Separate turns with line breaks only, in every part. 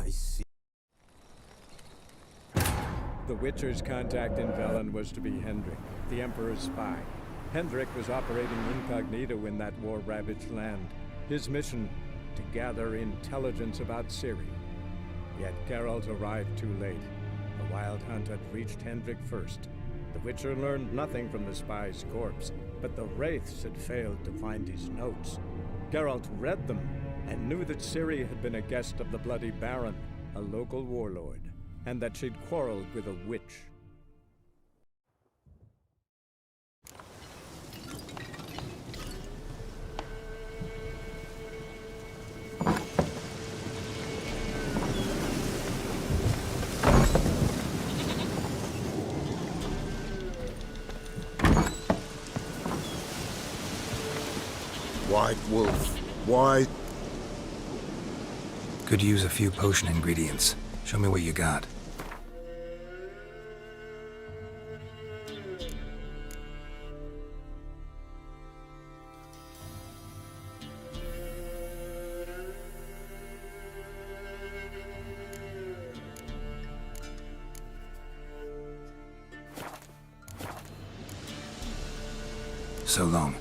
I see.
The Witcher's contact in Velen was to be Hendrik, the Emperor's spy. Hendrik was operating incognito in that war-ravaged land. His mission, to gather intelligence about Ciri. Yet Geralt arrived too late. The Wild Hunt had reached Hendrik first. The Witcher learned nothing from the spy's corpse, but the Wraiths had failed to find his notes. Geralt read them and knew that Ciri had been a guest of the Bloody Baron, a local warlord, and that she'd quarreled with a witch.
White Wolf. Why?
Could use a few potion ingredients. Show me what you got. So long.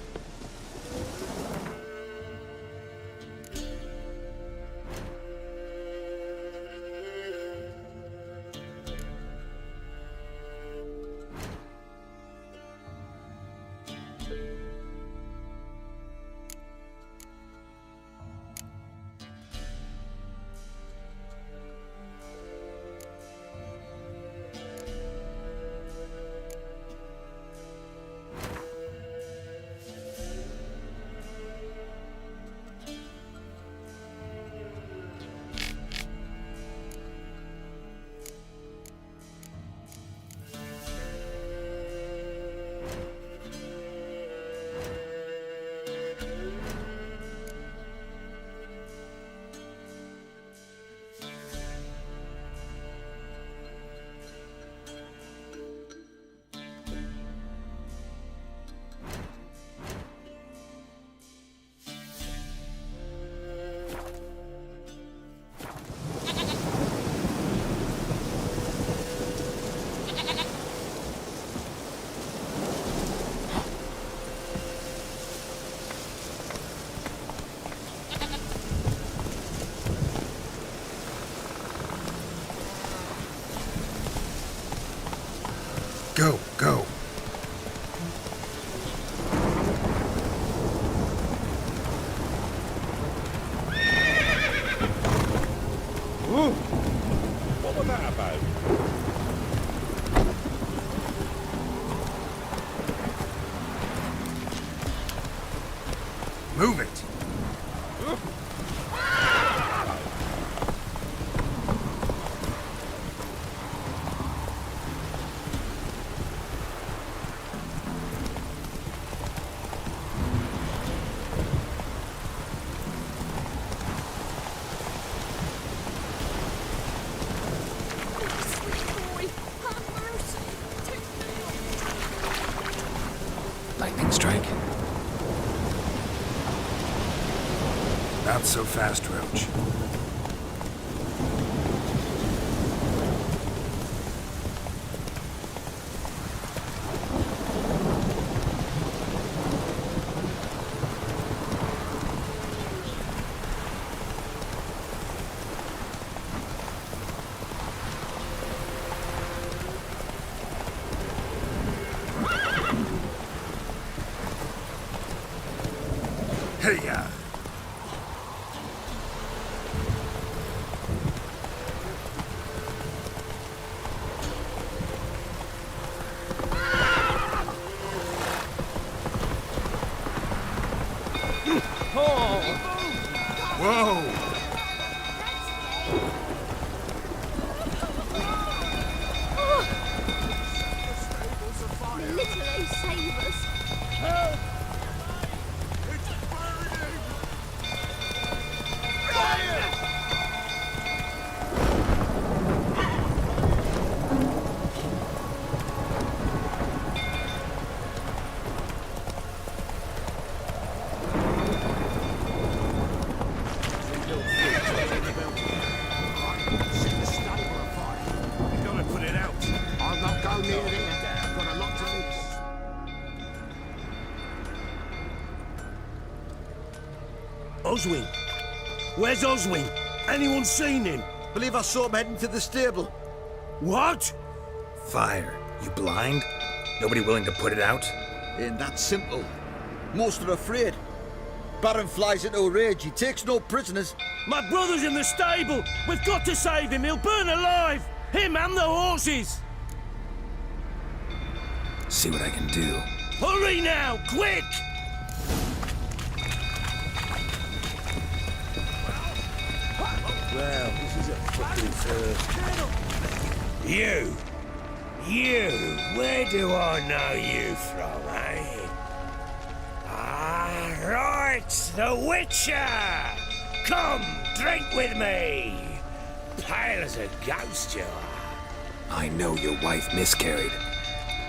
Go, go.
Ooh. What was that about?
Move it. Lightning strike. Not so fast, Roach. Hey-ya! Whoa!
Literally save us.
Help! It's burning!
Oswin? Where's Oswin? Anyone seen him?
Believe I saw him heading to the stable.
What?
Fire. You blind? Nobody willing to put it out?
Ain't that simple. Most are afraid. Baron flies into a rage. He takes no prisoners.
My brother's in the stable. We've got to save him. He'll burn alive. Him and the horses.
See what I can do.
Hurry now, quick!
Well, this is a fucking first.
You, where do I know you from, eh? Ah, right, the Witcher! Come, drink with me! Pale as a ghost you are.
I know your wife miscarried.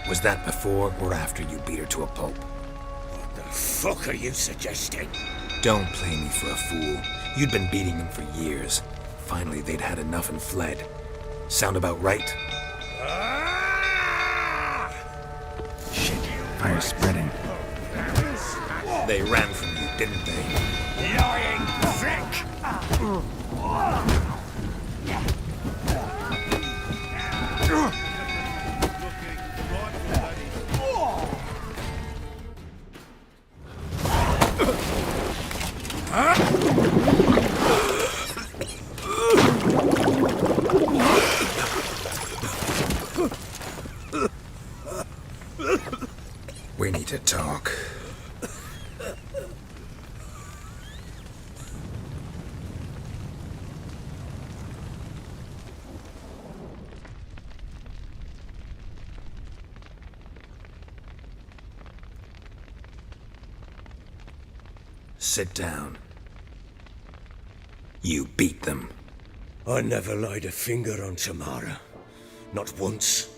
Was that before or after you beat her to a pulp?
What the fuck are you suggesting?
Don't play me for a fool. You'd been beating them for years. Finally, they'd had enough and fled. Sound about right?
Ah!
Shit, fire's spreading. They ran from you, didn't they?
Lying prick!
We need to talk. Sit down. You beat them.
I never laid a finger on Tamara. Not once.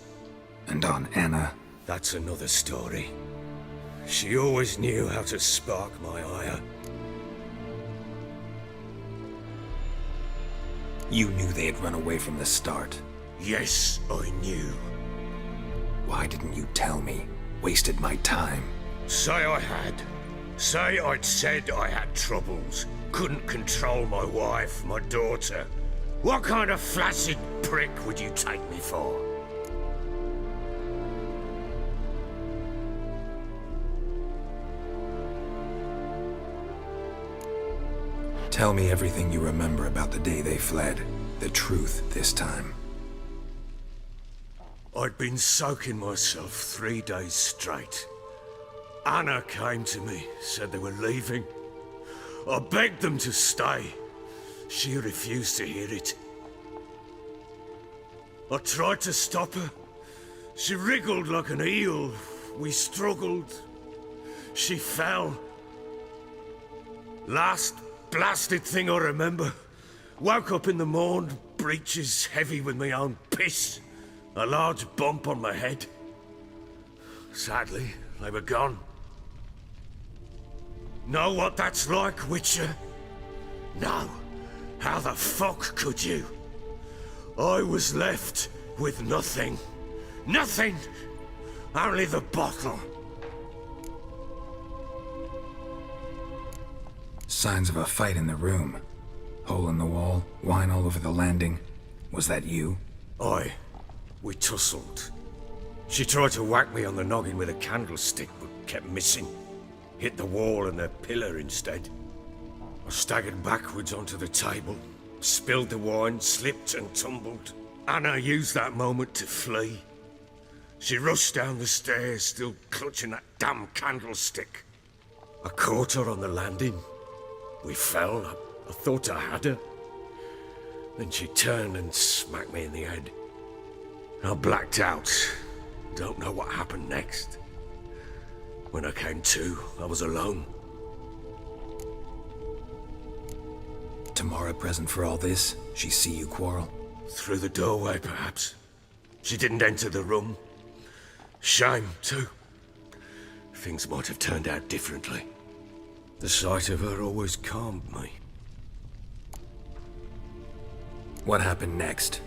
And on Anna.
That's another story. She always knew how to spark my ire.
You knew they had run away from the start.
Yes, I knew.
Why didn't you tell me? Wasted my time.
Say I had. Say I'd said I had troubles. Couldn't control my wife, my daughter. What kind of flaccid prick would you take me for?
Tell me everything you remember about the day they fled. The truth this time.
I'd been soaking myself 3 days straight. Anna came to me, said they were leaving. I begged them to stay. She refused to hear it. I tried to stop her. She wriggled like an eel. We struggled. She fell. Last blasted thing I remember. Woke up in the morn, breeches heavy with my own piss. A large bump on my head. Sadly, they were gone. Know what that's like, Witcher? No. How the fuck could you? I was left with nothing. Nothing! Only the bottle.
Signs of a fight in the room. Hole in the wall, wine all over the landing. Was that you?
Aye. We tussled. She tried to whack me on the noggin with a candlestick, but kept missing. Hit the wall and a pillar instead. I staggered backwards onto the table, spilled the wine, slipped and tumbled. Anna used that moment to flee. She rushed down the stairs, still clutching that damn candlestick. I caught her on the landing. We fell. I thought I had her. Then she turned and smacked me in the head. I blacked out. Don't know what happened next. When I came to, I was alone.
Tamara present for all this? She see you quarrel?
Through the doorway, perhaps. She didn't enter the room. Shame, too. Things might have turned out differently. The sight of her always calmed me.
What happened next?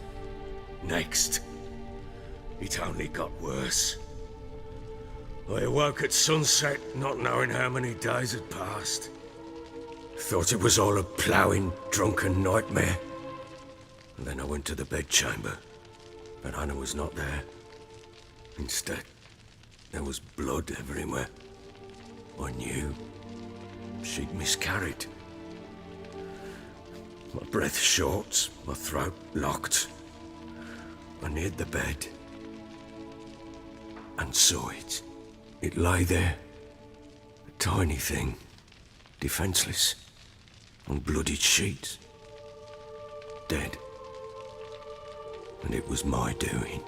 Next, it only got worse. I awoke at sunset, not knowing how many days had passed. Thought it was all a ploughing, drunken nightmare. And then I went to the bedchamber, but Anna was not there. Instead, there was blood everywhere. I knew she'd miscarried. My breath short, my throat locked. I neared the bed and saw it. It lay there, a tiny thing, defenseless, on bloodied sheets, dead. And it was my doing.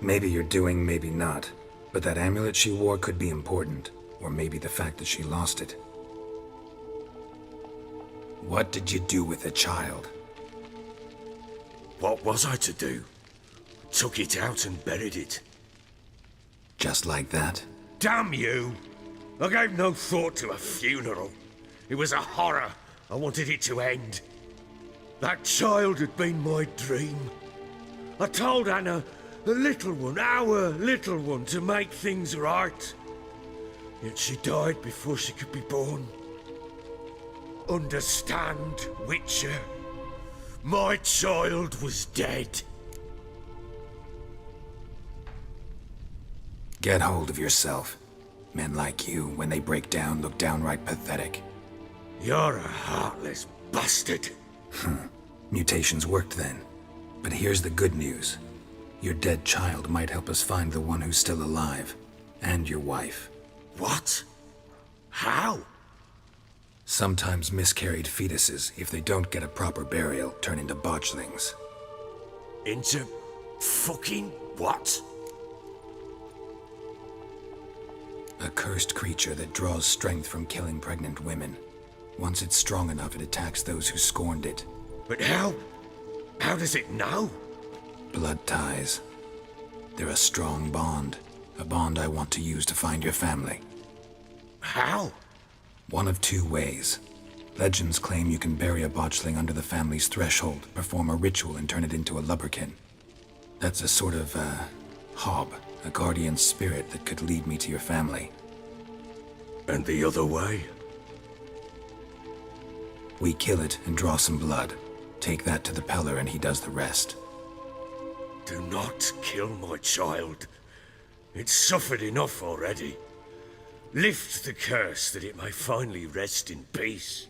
Maybe you're doing, maybe not. But that amulet she wore could be important. Or maybe the fact that she lost it. What did you do with the child?
What was I to do? Took it out and buried it.
Just like that?
Damn you! I gave no thought to a funeral. It was a horror. I wanted it to end. That child had been my dream. I told Anna, the little one, our little one, to make things right. Yet she died before she could be born. Understand, Witcher? My child was dead.
Get hold of yourself. Men like you, when they break down, look downright pathetic.
You're a heartless bastard.
Mutations worked then. But here's the good news. Your dead child might help us find the one who's still alive. And your wife.
What? How?
Sometimes miscarried fetuses, if they don't get a proper burial, turn into botchlings.
Into fucking what?
A cursed creature that draws strength from killing pregnant women. Once it's strong enough, it attacks those who scorned it.
But how? How does it know?
Blood ties. They're a strong bond. A bond I want to use to find your family.
How?
One of two ways. Legends claim you can bury a botchling under the family's threshold, perform a ritual, and turn it into a lubberkin. That's a sort of, hob, a guardian spirit that could lead me to your family.
And the other way?
We kill it and draw some blood. Take that to the Peller and he does the rest.
Do not kill my child. It's suffered enough already. Lift the curse that it may finally rest in peace.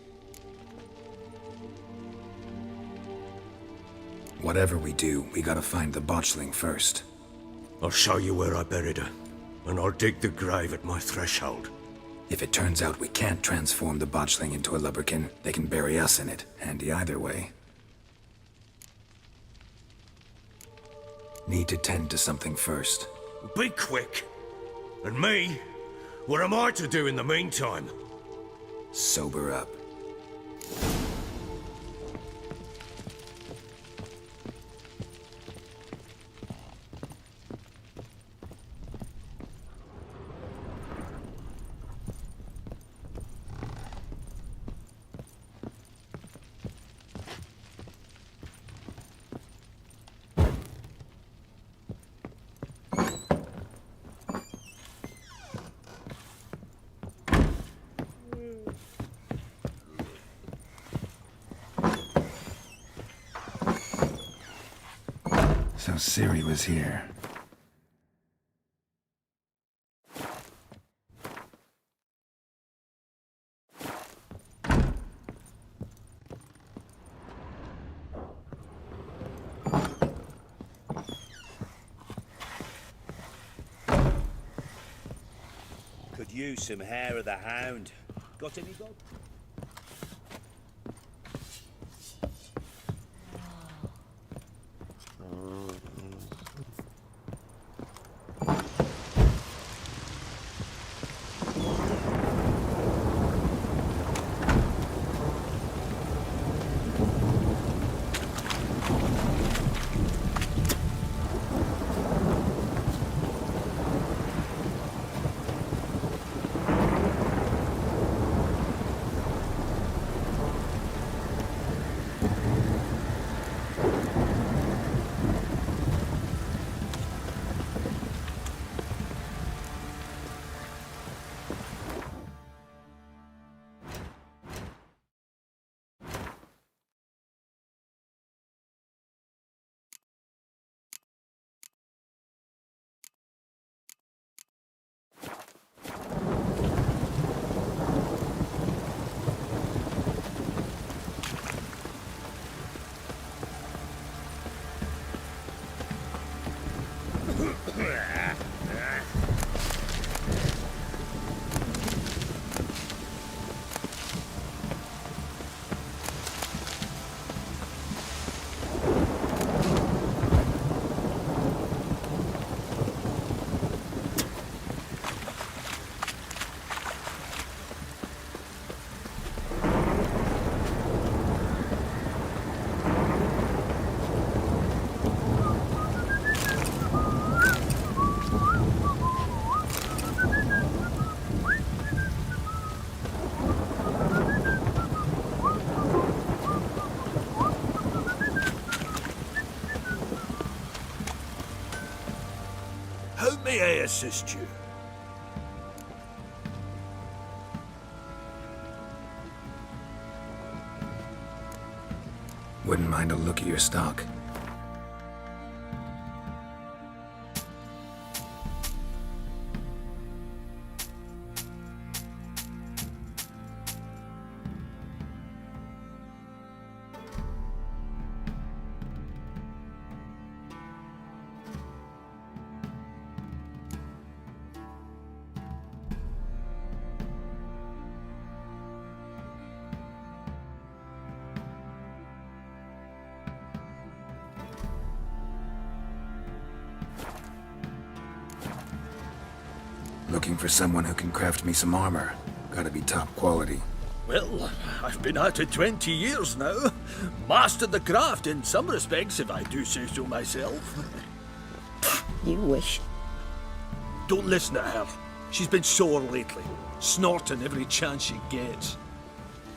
Whatever we do, we gotta find the botchling first.
I'll show you where I buried her, and I'll dig the grave at my threshold.
If it turns out we can't transform the botchling into a lubberkin, they can bury us in it. Handy either way. Need to tend to something first.
Be quick. And me? What am I to do in the meantime?
Sober up. So Ciri was here.
Could use some hair of the hound. Got any dog?
may I assist you?
Wouldn't mind a look at your stock. Looking for someone who can craft me some armor. Gotta be top quality.
Well, I've been at it 20 years now. Mastered the craft in some respects, if I do say so myself.
You wish.
Don't listen to her. She's been sore lately, snorting every chance she gets.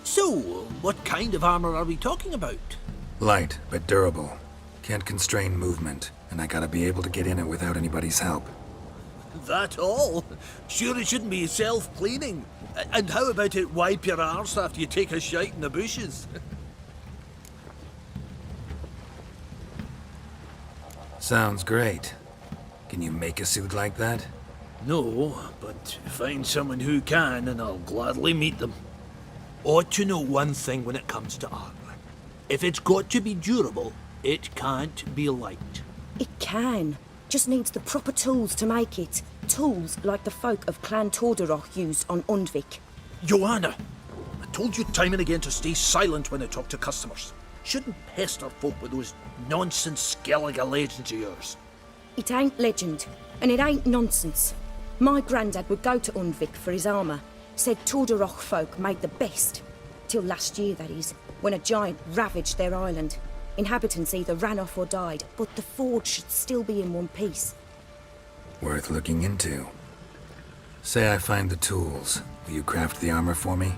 So, what kind of armor are we talking about?
Light, but durable. Can't constrain movement, and I gotta be able to get in it without anybody's help.
That all? Sure it shouldn't be self-cleaning. And how about it wipe your arse after you take a shite in the bushes?
Sounds great. Can you make a suit like that?
No, but find someone who can and I'll gladly meet them. Ought to know one thing when it comes to armor. If it's got to be durable, it can't be light.
It can. Just needs the proper tools to make it. Tools like the folk of Clan Tordaroch used on Undvik.
Joanna, I told you time and again to stay silent when I talk to customers. Shouldn't pester folk with those nonsense Skellige legends of yours.
It ain't legend, and it ain't nonsense. My granddad would go to Undvik for his armour. Said Tordaroch folk made the best. Till last year, that is, when a giant ravaged their island. Inhabitants either ran off or died, but the forge should still be in one piece.
Worth looking into. Say I find the tools. Will you craft the armor for me?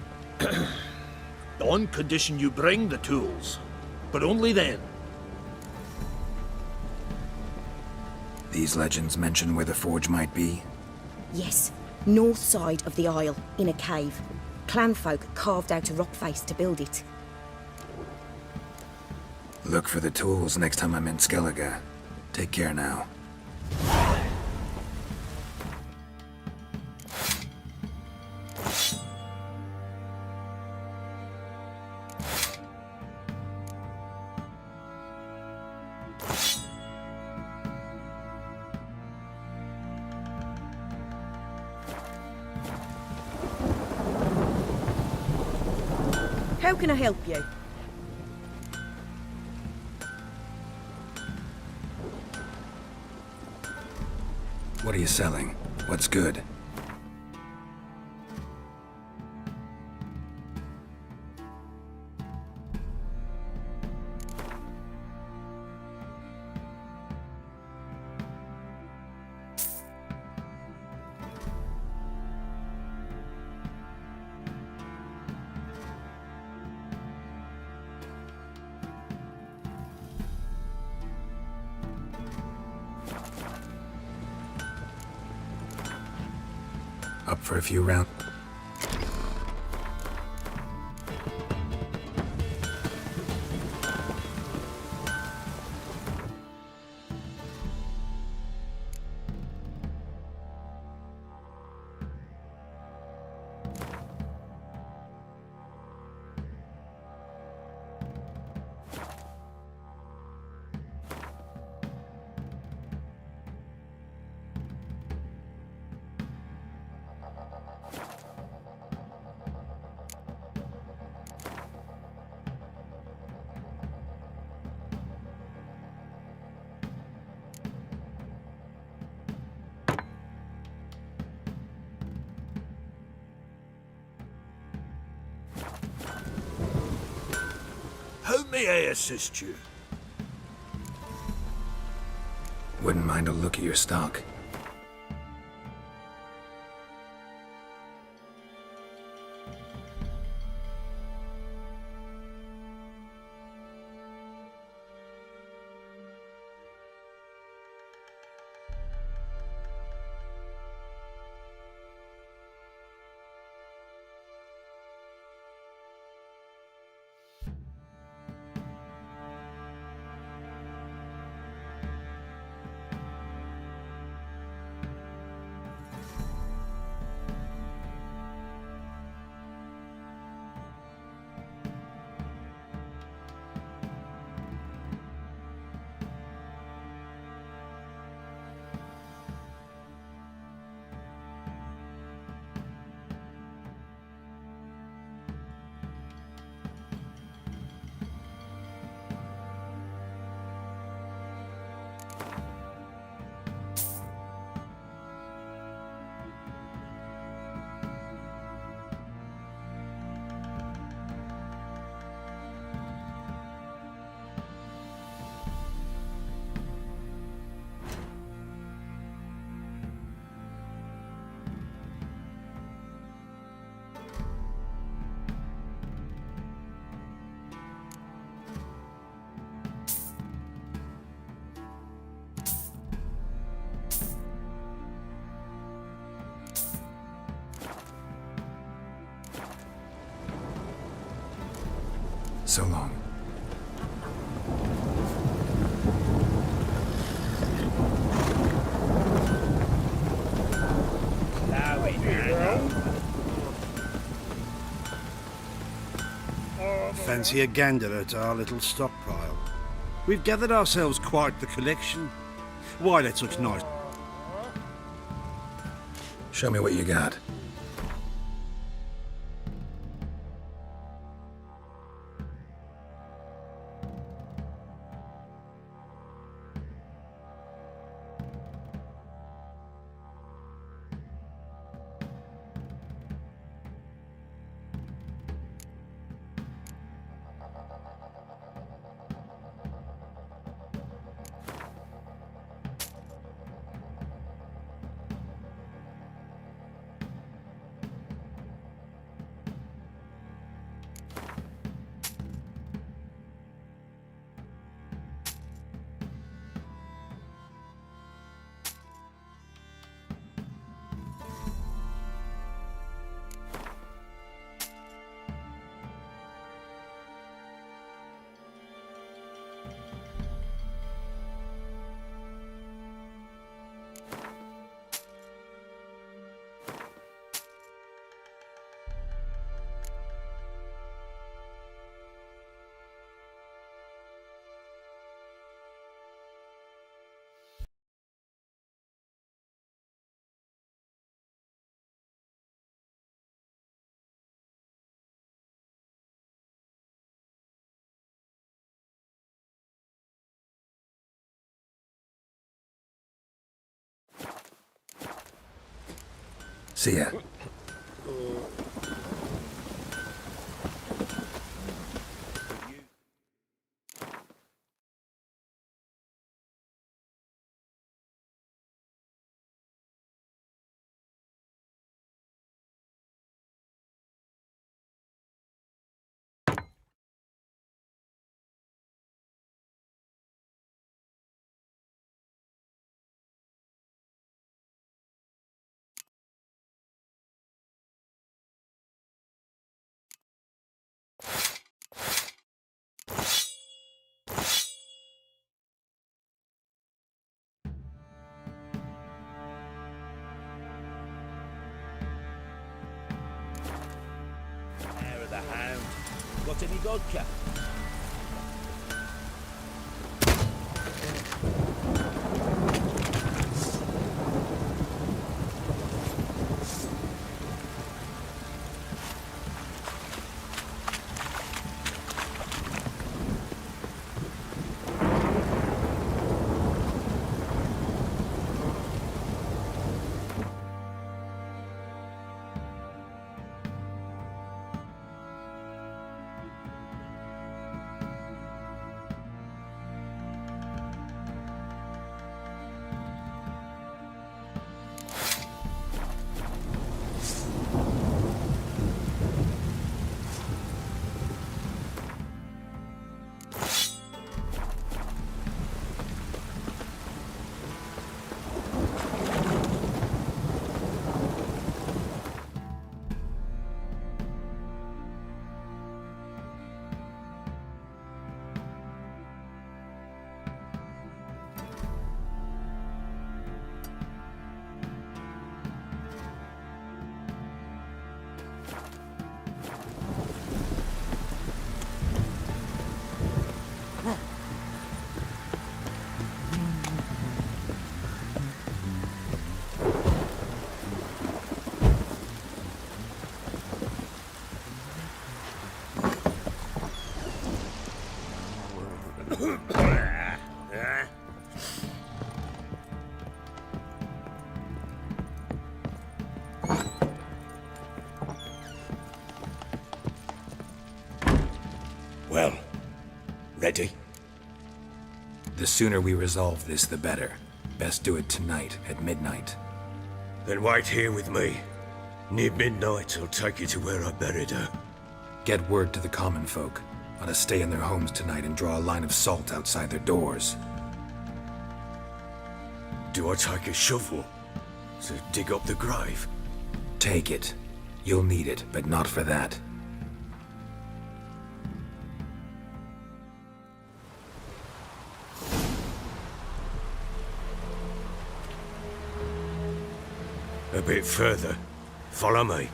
On condition you bring the tools. But only then.
These legends mention where the forge might be?
Yes, north side of the isle, in a cave. Clanfolk carved out a rock face to build it.
Look for the tools next time I'm in Skellige. Take care now.
How can I help you?
What are you selling? What's good? Up for a few rounds?
How may I assist you?
Wouldn't mind a look at your stock. So long.
Fancy a gander at our little stockpile. We've gathered ourselves quite the collection. Why, that looks nice.
Show me what you got. See ya.
Hair of the hound. Got any vodka?
Well, ready?
The sooner we resolve this, the better. Best do it tonight, at midnight.
Then wait here with me. Near midnight, I'll take you to where I buried her.
Get word to the common folk. Ought to stay in their homes tonight and draw a line of salt outside their doors.
Do I take a shovel to dig up the grave?
Take it. You'll need it, but not for that.
A bit further. Follow me.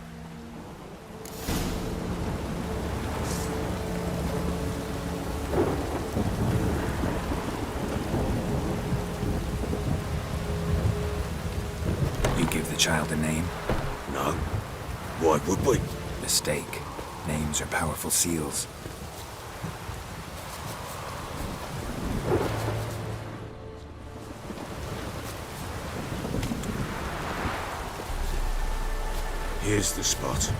You give the child a name?
No. Why would we?
Mistake. Names are powerful seals.
Here's the spot.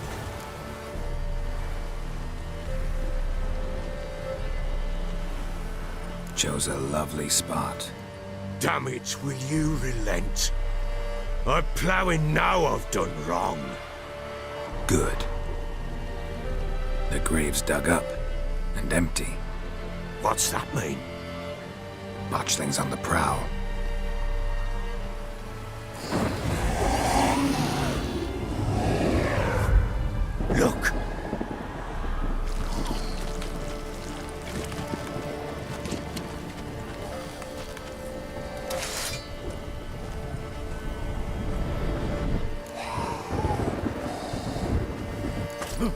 Chose a lovely spot.
Damn it, will you relent? I'm ploughing now I've done wrong.
Good. The grave's dug up and empty.
What's that mean?
Botchling's on the prowl.
Look!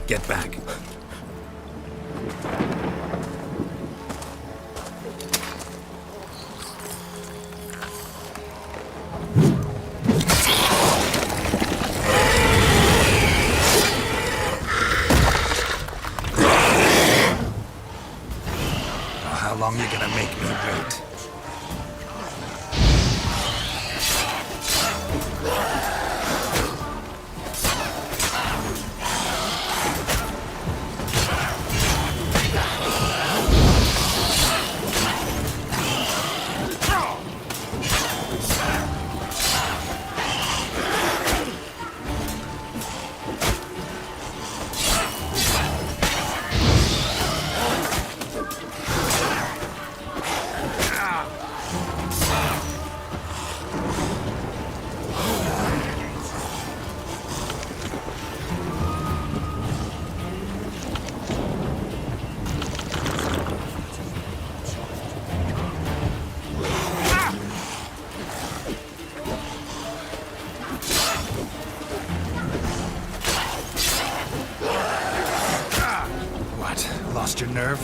Get back. How long you gonna make me wait? Lost your nerve?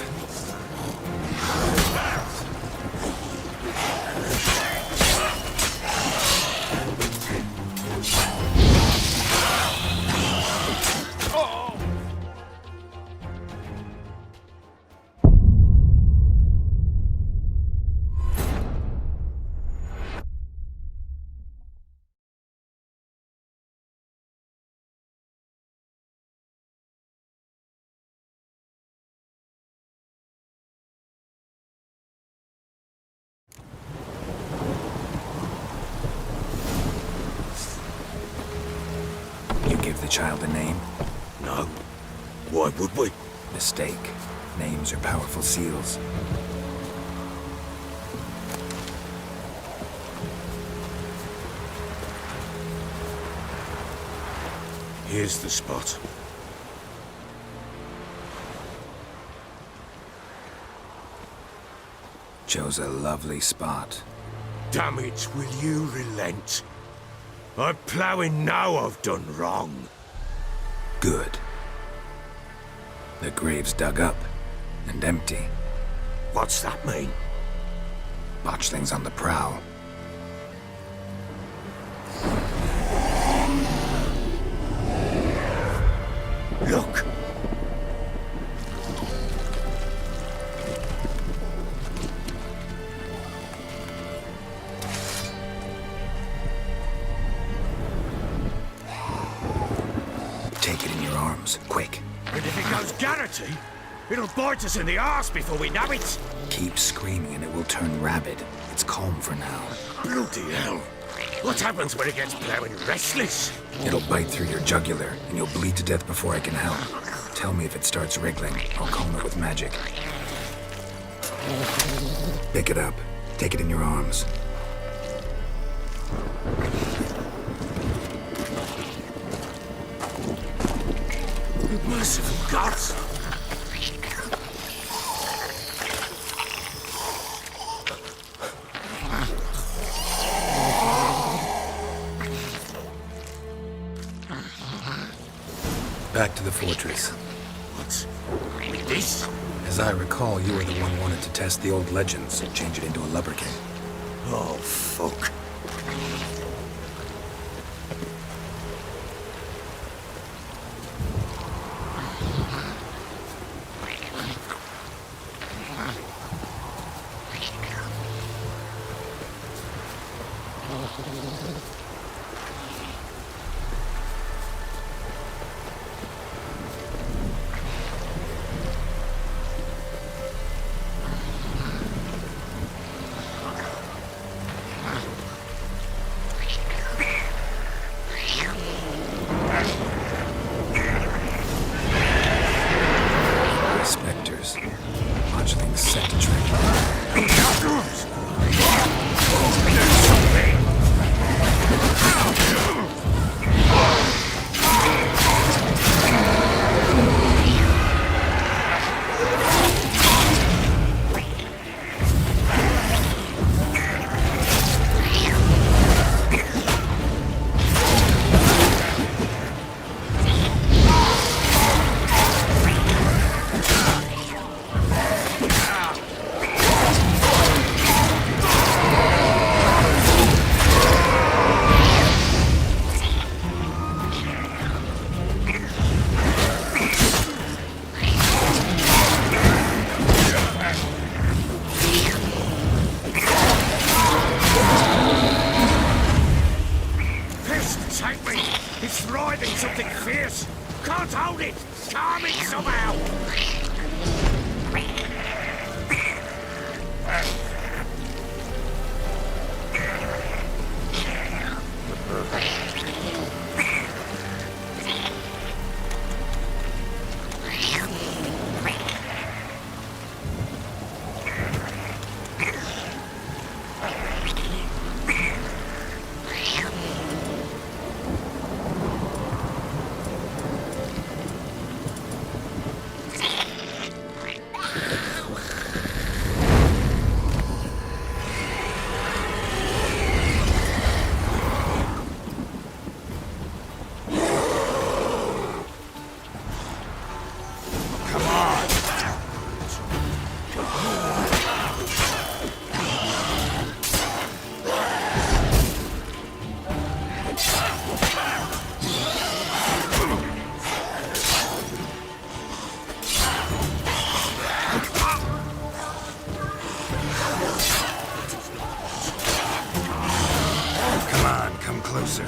Give the child a name?
No. Why would we?
Mistake. Names are powerful seals.
Here's the spot.
Chose a lovely spot.
Damn it, will you relent? I'm ploughing now I've done wrong.
Good. The grave's dug up and empty.
What's that mean?
Botchling's on the prowl.
Look!
Take it in your arms, quick.
And if it goes Garrity, it'll bite us in the arse before we know it.
Keep screaming and it will turn rabid. It's calm for now.
Bloody hell. What happens when it gets ploughing restless?
It'll bite through your jugular and you'll bleed to death before I can help. Tell me if it starts wriggling. I'll calm it with magic. Pick it up. Take it in your arms.
Merciful gods!
the fortress.
What? With this?
As I recall, you were the one wanted to test the old legends and change it into a lubberkin.
Oh, fuck.
Spectres. Botchlings set to track.
Take me! It's writhing something fierce! Can't hold it! Calm it somehow!
Closer.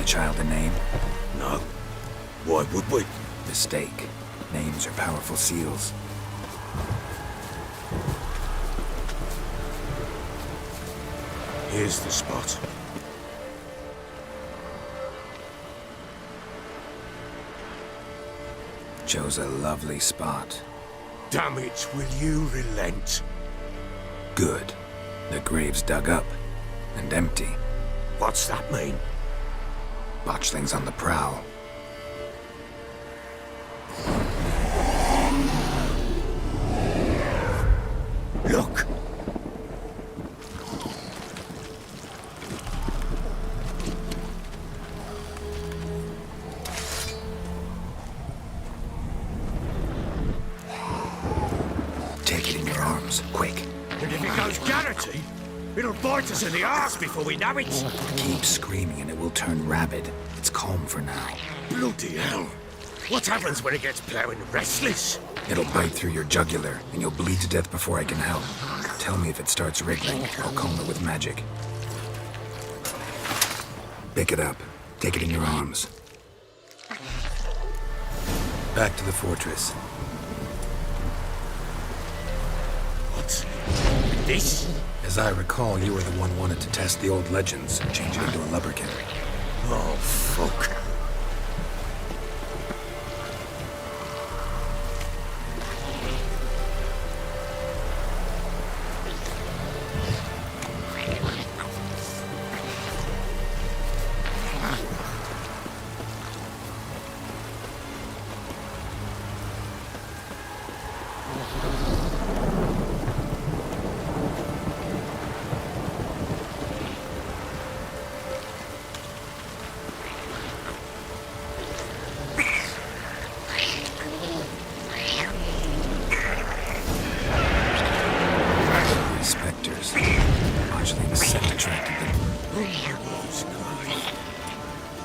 child a name?
No. Why would we?
Mistake. Names are powerful seals.
Here's the spot.
Chose a lovely spot.
Damn it, will you relent?
Good. The grave's dug up. And empty.
What's that mean?
Botchling's on the prowl.
Look!
Take it in your arms, quick.
And if it goes Garrity, it'll bite us in the arse before we know it.
Keep screaming and it will turn rabid. It's calm for now.
Bloody hell. What happens when it gets plowing restless?
It'll bite through your jugular, and you'll bleed to death before I can help. Tell me if it starts wriggling. I'll calm it with magic. Pick it up. Take it in your arms. Back to the fortress.
What? This?
As I recall, you were the one wanted to test the old legends and change it into a lubberkin.
Oh, fuck.
Spectres. Botchling's scent attracted them.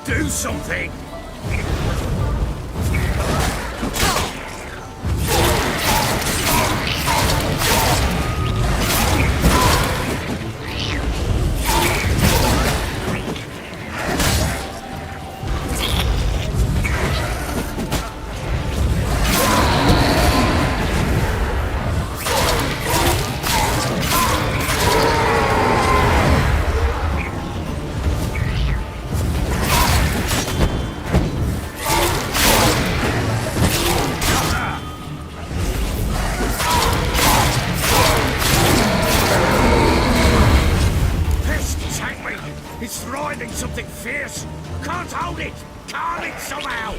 Do something! It's thriving something fierce. Can't hold it. Calm it somehow.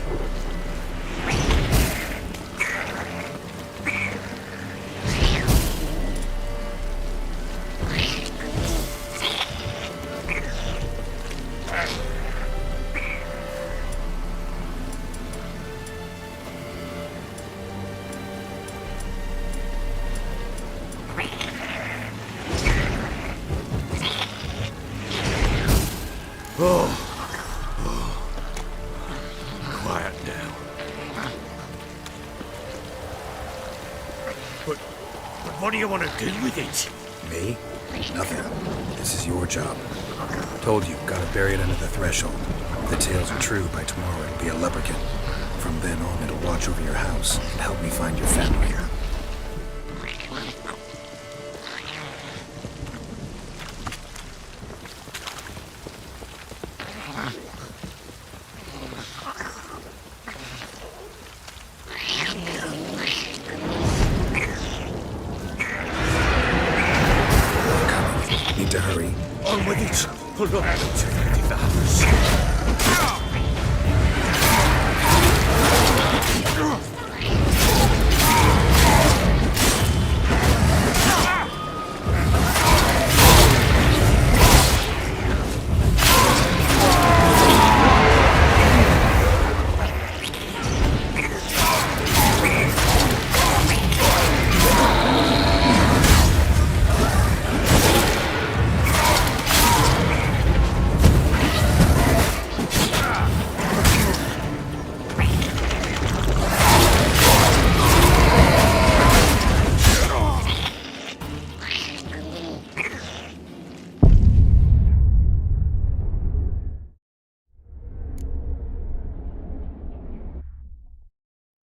Quiet now. But what do you want to do with it?
Me? Nothing. This is your job. Told you, gotta bury it under the threshold. If the tales are true, by tomorrow it'll be a lubberkin. From then on, it'll watch over your house and help me find your family. Need to hurry.
On with it. Hold on. Take the house.